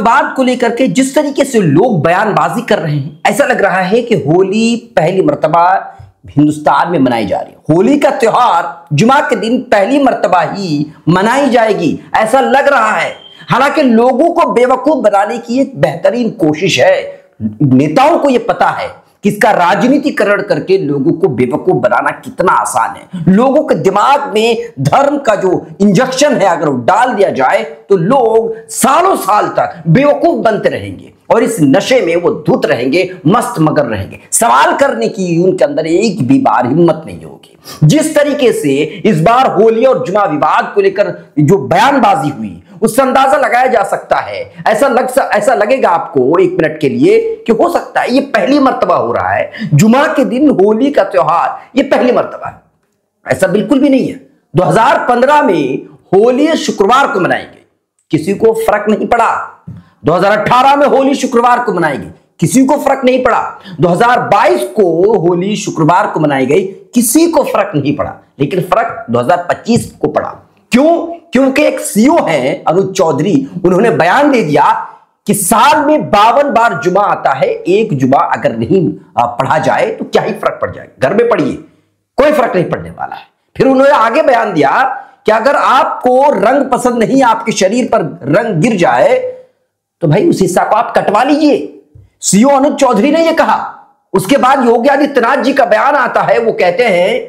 विवाद को लेकर के जिस तरीके से लोग बयानबाजी कर रहे हैं, ऐसा लग रहा है कि होली पहली मर्तबा हिंदुस्तान में मनाई जा रही है। होली का त्योहार जुमा के दिन पहली मर्तबा ही मनाई जाएगी, ऐसा लग रहा है। हालांकि लोगों को बेवकूफ बनाने की एक बेहतरीन कोशिश है। नेताओं को यह पता है कि इसका राजनीतिकरण करके लोगों को बेवकूफ बनाना कितना आसान है। लोगों के दिमाग में धर्म का जो इंजेक्शन है अगर वो डाल दिया जाए तो लोग सालों साल तक बेवकूफ बनते रहेंगे और इस नशे में वो धुत रहेंगे, मस्त मगर रहेंगे। सवाल करने की उनके अंदर एक भी बार हिम्मत नहीं होगी। जिस तरीके से इस बार होली और जुमा विवाद को लेकर जो बयानबाजी हुई उससे अंदाजा लगाया जा सकता है। ऐसा लगेगा आपको एक मिनट के लिए कि हो सकता है ये पहली मर्तबा हो रहा है, जुमा के दिन होली का त्योहार ये पहली मर्तबा है। ऐसा बिल्कुल भी नहीं है। 2015 में होली शुक्रवार को मनाई गई, किसी को फर्क नहीं पड़ा। 2018 में होली शुक्रवार को मनाई गई, किसी को फर्क नहीं पड़ा। 2022 को होली शुक्रवार को मनाई गई, किसी को फर्क नहीं पड़ा। लेकिन फर्क 2025 को पड़ा। क्यों? क्योंकि एक सीओ है अनुज चौधरी, उन्होंने बयान दे दिया कि साल में 52 बार जुमा आता है, एक जुमा अगर नहीं पढ़ा जाए तो क्या ही फर्क पड़ जाएगा, घर में पढ़िए, कोई फर्क नहीं पड़ने वाला है। फिर उन्होंने आगे बयान दिया कि अगर आपको रंग पसंद नहीं, आपके शरीर पर रंग गिर जाए तो भाई उस हिस्सा को आप कटवा लीजिए। सीओ अनुज चौधरी ने यह कहा। उसके बाद योगी आदित्यनाथ जी का बयान आता है, वो कहते हैं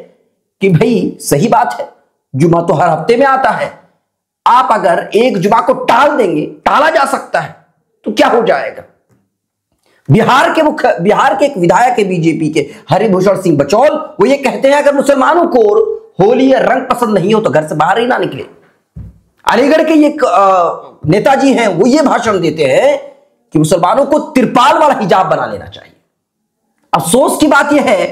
कि भाई सही बात है, जुमा तो हर हफ्ते में आता है, आप अगर एक जुमा को टाल देंगे, टाला जा सकता है, तो क्या हो जाएगा। बिहार के एक विधायक है बीजेपी के हरिभूषण सिंह बचौल, वो ये कहते हैं अगर मुसलमानों को होली या रंग पसंद नहीं हो तो घर से बाहर ही ना निकले। अलीगढ़ के एक नेताजी हैं, वो ये भाषण देते हैं कि मुसलमानों को तिरपाल वाला हिजाब बना लेना चाहिए। अफसोस की बात यह है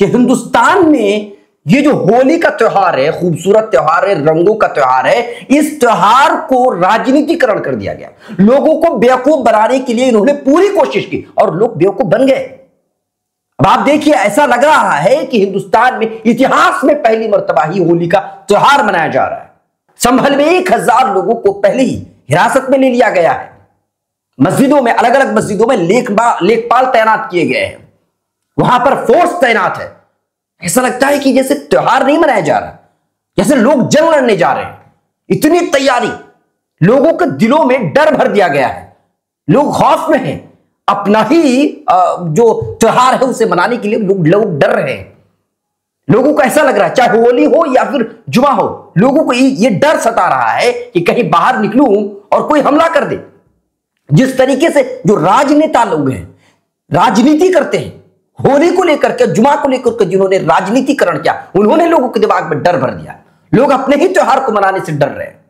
कि हिंदुस्तान में ये जो होली का त्योहार है, खूबसूरत त्योहार है, रंगों का त्योहार है, इस त्योहार को राजनीतिकरण कर दिया गया। लोगों को बेवकूफ बनाने के लिए इन्होंने पूरी कोशिश की और लोग बेवकूफ बन गए। अब आप देखिए, ऐसा लग रहा है कि हिंदुस्तान में इतिहास में पहली मर्तबा ही होली का त्योहार मनाया जा रहा है। संभल में 1000 लोगों को पहले ही हिरासत में ले लिया गया है। मस्जिदों में, अलग अलग मस्जिदों में लेखपाल तैनात किए गए हैं, वहां पर फोर्स तैनात है। ऐसा लगता है कि जैसे त्योहार नहीं मनाया जा रहा, जैसे लोग जंग लड़ने जा रहे हैं। इतनी तैयारी, लोगों के दिलों में डर भर दिया गया है, लोग खौफ में हैं। अपना ही जो त्योहार है उसे मनाने के लिए लोग डर रहे हैं। लोगों को ऐसा लग रहा है, चाहे होली हो या फिर जुमा हो, लोगों को ये डर सता रहा है कि कहीं बाहर निकलूं और कोई हमला कर दे। जिस तरीके से जो राजनेता लोग हैं, राजनीति करते हैं, होली को लेकर के, जुमा को लेकर के जिन्होंने राजनीतिकरण किया, उन्होंने लोगों के दिमाग में डर भर दिया। लोग अपने ही त्योहार को मनाने से डर रहे हैं।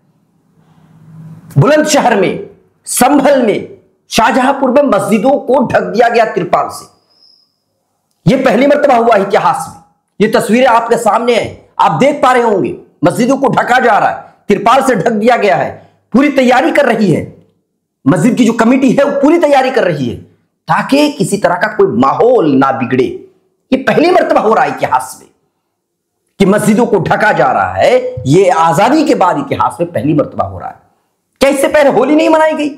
बुलंदशहर में, संभल में, शाहजहांपुर में मस्जिदों को ढक दिया गया तिरपाल से। यह पहली मर्तबा हुआ इतिहास में। ये तस्वीरें आपके सामने हैं, आप देख पा रहे होंगे। मस्जिदों को ढका जा रहा है, तिरपाल से ढक दिया गया है। पूरी तैयारी कर रही है मस्जिद की जो कमेटी है, वो पूरी तैयारी कर रही है ताकि किसी तरह का कोई माहौल ना बिगड़े। ये पहली मर्तबा हो रहा है इतिहास में कि मस्जिदों को ढका जा रहा है। ये आजादी के बाद इतिहास में पहली मर्तबा हो रहा है। क्या इससे पहले होली नहीं मनाई गई?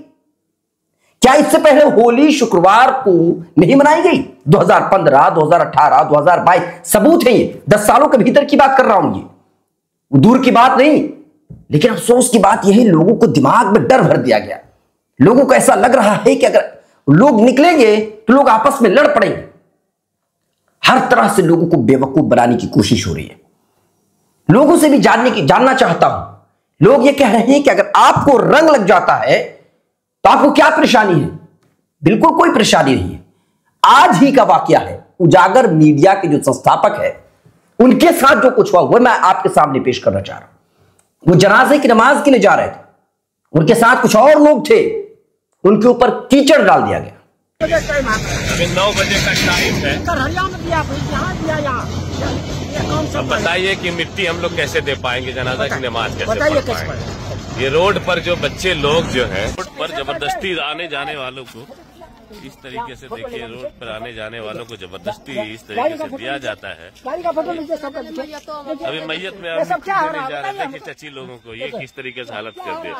क्या इससे पहले होली शुक्रवार को नहीं मनाई गई? 2015, 2018, 2022 सबूत है ये। 10 सालों के भीतर की बात कर रहा हूं, ये दूर की बात नहीं। लेकिन अफसोस की बात यह है, लोगों को दिमाग में डर भर दिया गया। लोगों को ऐसा लग रहा है कि अगर लोग निकलेंगे तो लोग आपस में लड़ पड़ेंगे। हर तरह से लोगों को बेवकूफ बनाने की कोशिश हो रही है। लोगों से भी जानना चाहता हूं। लोग ये कह रहे हैं कि अगर आपको रंग लग जाता है तो आपको क्या परेशानी है? बिल्कुल कोई परेशानी नहीं है। आज ही का वाकया है। उजागर मीडिया के जो संस्थापक है, उनके साथ जो कुछ हुआ वह मैं आपके सामने पेश करना चाह रहा हूं। वो जनाजे की नमाज के लिए जा रहे थे, उनके साथ कुछ और लोग थे, उनके ऊपर कीचड़ डाल दिया गया। अभी 9 बजे का टाइम है। अब बताइए कि मिट्टी हम लोग कैसे दे पाएंगे, जनाजा की नमाज कैसे पढ़ पाएंगे। ये रोड पर जो बच्चे लोग जो हैं, रोड पर जबरदस्ती आने जाने वालों को इस तरीके से, देखिए रोड पर आने जाने वालों को जबरदस्ती इस तरीके से दिया जाता है। अभी मैयत में आप जा रहे हैं, चची लोगों को ये किस तरीके से हालत कर दे।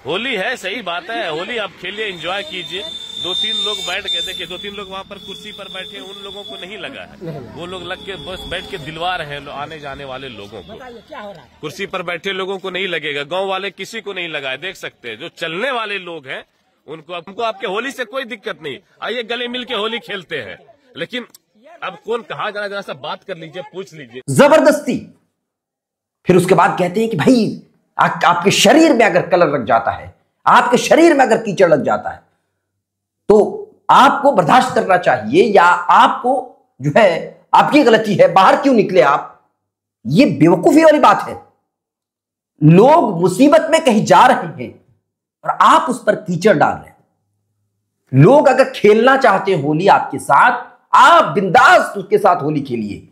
होली है, सही बात है, होली आप खेलिए, एंजॉय कीजिए। 2-3 लोग बैठ के देखिए, 2-3 लोग वहाँ पर कुर्सी पर बैठे हैं, उन लोगों को नहीं लगा है। वो लोग लग के बस बैठ के दिलवा रहे हैं आने जाने वाले लोगों को। क्या हो रहा है? कुर्सी पर बैठे लोगों को नहीं लगेगा, गांव वाले किसी को नहीं लगा है। देख सकते हैं जो चलने वाले लोग हैं उनको आपके होली से कोई दिक्कत नहीं। आइए गले मिल के होली खेलते हैं। लेकिन अब कौन कहाँ जाना, जरा सा बात कर लीजिए, पूछ लीजिए। जबरदस्ती। फिर उसके बाद कहते हैं कि भाई आपके शरीर में अगर कलर लग जाता है, आपके शरीर में अगर कीचड़ लग जाता है, तो आपको बर्दाश्त करना चाहिए, या आपको जो है आपकी गलती है, बाहर क्यों निकले आप। ये बेवकूफी वाली बात है। लोग मुसीबत में कहीं जा रहे हैं और आप उस पर कीचड़ डाल रहे हैं। लोग अगर खेलना चाहते हैं होली आपके साथ, आप बिंदास उसके साथ होली खेलिए,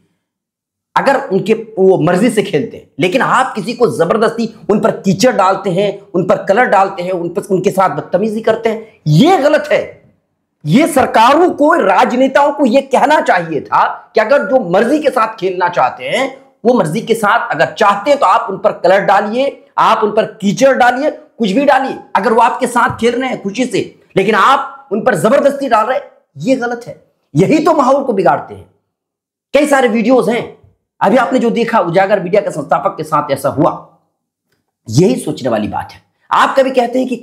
अगर उनके वो मर्जी से खेलते हैं। लेकिन आप किसी को जबरदस्ती उन पर कीचड़ डालते हैं, उन पर कलर डालते हैं, उनके साथ बदतमीजी करते हैं, यह गलत है। यह सरकारों को, राजनेताओं को यह कहना चाहिए था कि अगर जो मर्जी के साथ खेलना चाहते हैं, वो मर्जी के साथ अगर चाहते हैं तो आप उन पर कलर डालिए, आप उन पर कीचड़ डालिए, कुछ भी डालिए, अगर वो आपके साथ खेल रहे हैं खुशी से। लेकिन आप उन पर जबरदस्ती डाल रहे हैं, यह गलत है। यही तो माहौल को बिगाड़ते हैं। कई सारे वीडियोस हैं, अभी आपने जो देखा उजागर मीडिया के संस्थापक के साथ ऐसा हुआ। यही सोचने वाली बात है। आप कभी कहते हैं कि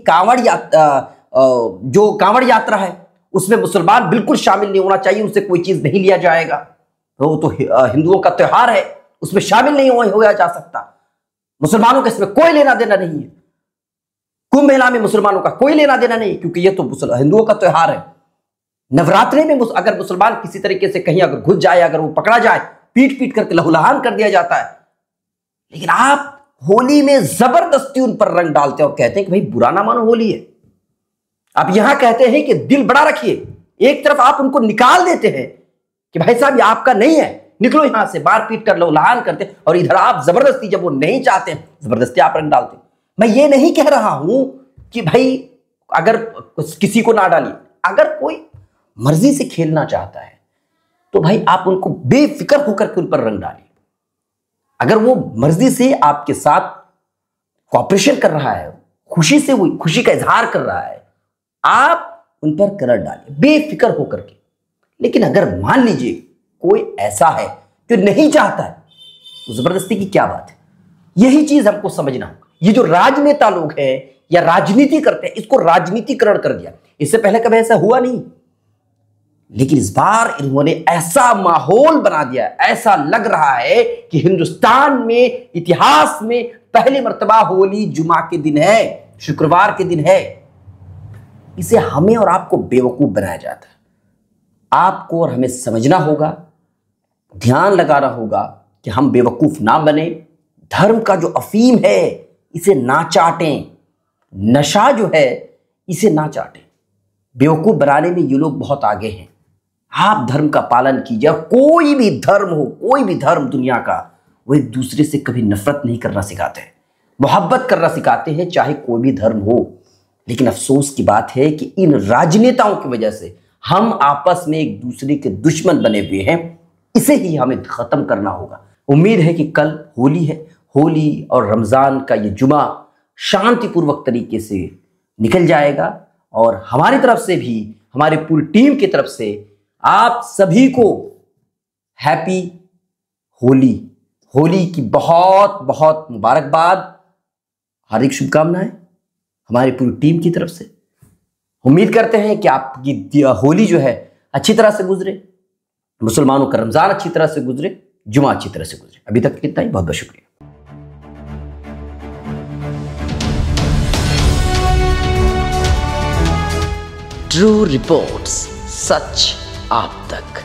जो कांवड़ यात्रा है उसमें मुसलमान बिल्कुल शामिल नहीं होना चाहिए, उससे कोई चीज नहीं लिया जाएगा, तो हिंदुओं का त्योहार है, उसमें शामिल नहीं होया जा सकता, मुसलमानों के इसमें कोई लेना देना नहीं है। कुंभ मेला में मुसलमानों का कोई लेना देना नहीं, क्योंकि ये तो हिंदुओं का त्योहार है। नवरात्रि में अगर मुसलमान किसी तरीके से कहीं अगर घुस जाए, अगर वो पकड़ा जाए, पीट पीट करके लहूलुहान कर दिया जाता है। लेकिन आप होली में जबरदस्ती उन पर रंग डालते हैं और कहते हैं कि भाई बुरा ना मानो, होली है। आप यहां कहते हैं कि दिल बड़ा रखिए, एक तरफ आप उनको निकाल देते हैं कि भाई साहब ये आपका नहीं है, निकलो यहां से, मार पीट कर लहूलुहान करते, और इधर आप जबरदस्ती, जब वो नहीं चाहते जबरदस्ती आप रंग डालते। मैं ये नहीं कह रहा हूं कि भाई अगर किसी को ना डालिए, अगर कोई मर्जी से खेलना चाहता है तो भाई आप उनको बेफिक्र होकर के उन पर रंग डालिए। अगर वो मर्जी से आपके साथ कॉपरेशन कर रहा है, खुशी से वो खुशी का इजहार कर रहा है, आप उन पर कलर डालिए बेफिक्र होकर के। लेकिन अगर मान लीजिए कोई ऐसा है जो नहीं चाहता है, तो जबरदस्ती की क्या बात है। यही चीज हमको समझना होगा। ये जो राजनेता लोग हैं या राजनीति करते हैं, इसको राजनीतिकरण कर दिया। इससे पहले कभी ऐसा हुआ नहीं, लेकिन इस बार इन्होंने ऐसा माहौल बना दिया, ऐसा लग रहा है कि हिंदुस्तान में इतिहास में पहली मर्तबा होली जुमा के दिन है, शुक्रवार के दिन है। इसे हमें और आपको बेवकूफ बनाया जाता है। आपको और हमें समझना होगा, ध्यान लगाना होगा कि हम बेवकूफ ना बने। धर्म का जो अफीम है इसे ना चाटें, नशा जो है इसे ना चाटें। बेवकूफ बनाने में ये लोग बहुत आगे हैं। आप धर्म का पालन कीजिए। कोई भी धर्म हो, कोई भी धर्म दुनिया का, वो एक दूसरे से कभी नफरत नहीं करना सिखाते हैं, मोहब्बत करना सिखाते हैं, चाहे कोई भी धर्म हो। लेकिन अफसोस की बात है कि इन राजनेताओं की वजह से हम आपस में एक दूसरे के दुश्मन बने हुए हैं। इसे ही हमें खत्म करना होगा। उम्मीद है कि कल होली है, होली और रमजान का ये जुमा शांतिपूर्वक तरीके से निकल जाएगा। और हमारी तरफ से भी, हमारी पूरी टीम की तरफ से आप सभी को हैप्पी होली, होली की बहुत बहुत मुबारकबाद, हार्दिक शुभकामनाएं हमारी पूरी टीम की तरफ से। उम्मीद करते हैं कि आपकी होली जो है अच्छी तरह से गुजरे, मुसलमानों का रमजान अच्छी तरह से गुजरे, जुमा अच्छी तरह से गुजरे। अभी तक इतना ही, बहुत बहुत शुक्रिया। ट्रू रिपोर्ट्स, सच आप तक।